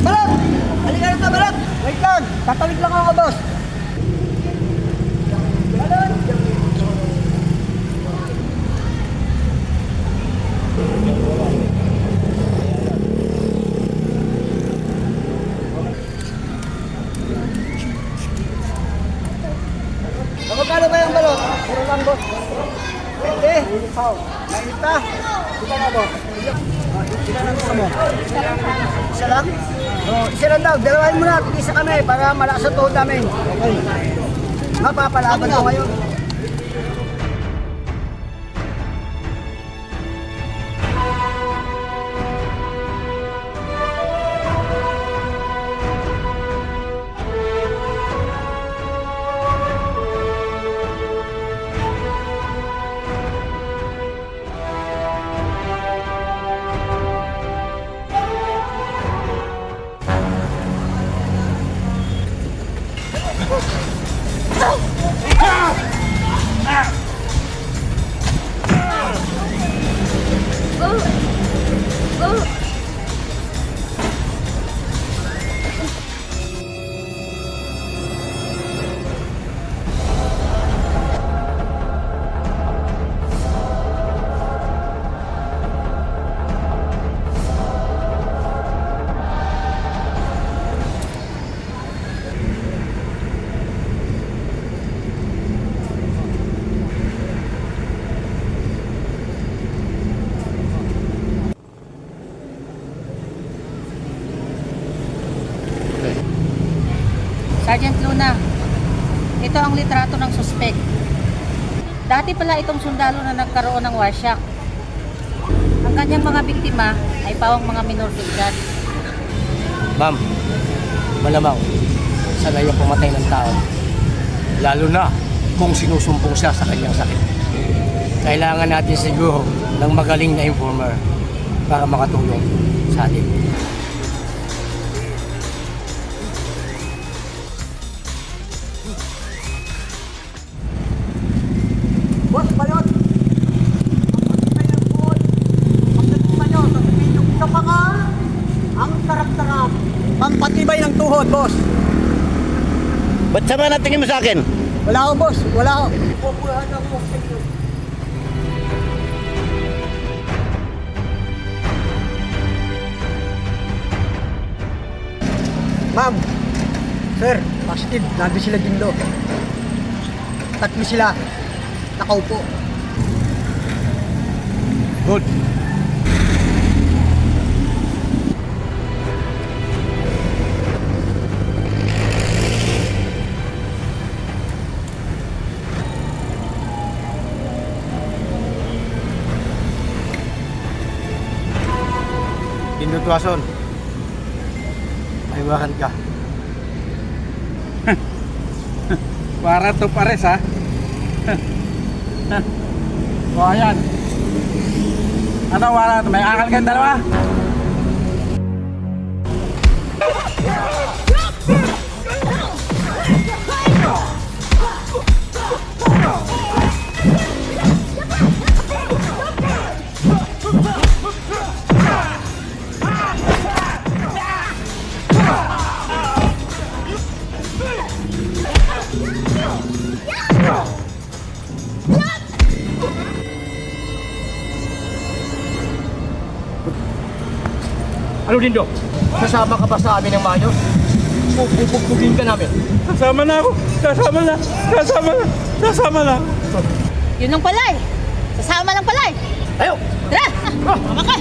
Balot! Halika na, Balot! Wait lang! Tatawid lang ako, boss! Balot! Magkano ba yung balot? Puro lang, boss. Eh, mainit pa. Ito na, boss. Isa lang gusto mo? Isa lang? Oo, isa lang daw. Dalawahin mo na. Isa kami para malakas ang tuhod namin. Okay. Mapapalaban ko ngayon. Sergeant Luna, ito ang litrato ng suspect. Dati pala itong sundalo na nagkaroon ng warsyak. Ang kanyang mga biktima ay pawang mga minor de edad. Ma'am, malamang sanay ang pumatay ng tao. Lalo na kung sinusumpong siya sa kanyang sakit. Kailangan natin siguro ng magaling na informer para makatulong sa atin. Boss, balot! Pagkatuma nyo, sasabihin nyo sa mga ang sarap-sarap. Pampatibay ng tuhod, boss. Ba't sama na tingin mo sa akin? Wala ako, boss. Wala ako. Pupulahan ako sa inyo. Ma'am, sir, positive. Nandun sila Dindo. Tatlo sila. Nakaupo. Good. Dinutwason. May wakan ka. Para to pares ha. O ayan. Ano wala to? May akal kayong dalawa? Ano Dindo? Sasama ka ba sa amin ng maayos? Pupugpugin ka namin. Kasama na ako. Kasama na. Kasama na. Kasama na. Yun ang palay. Sasama ng palay. Tayo! Tara! Mama ka!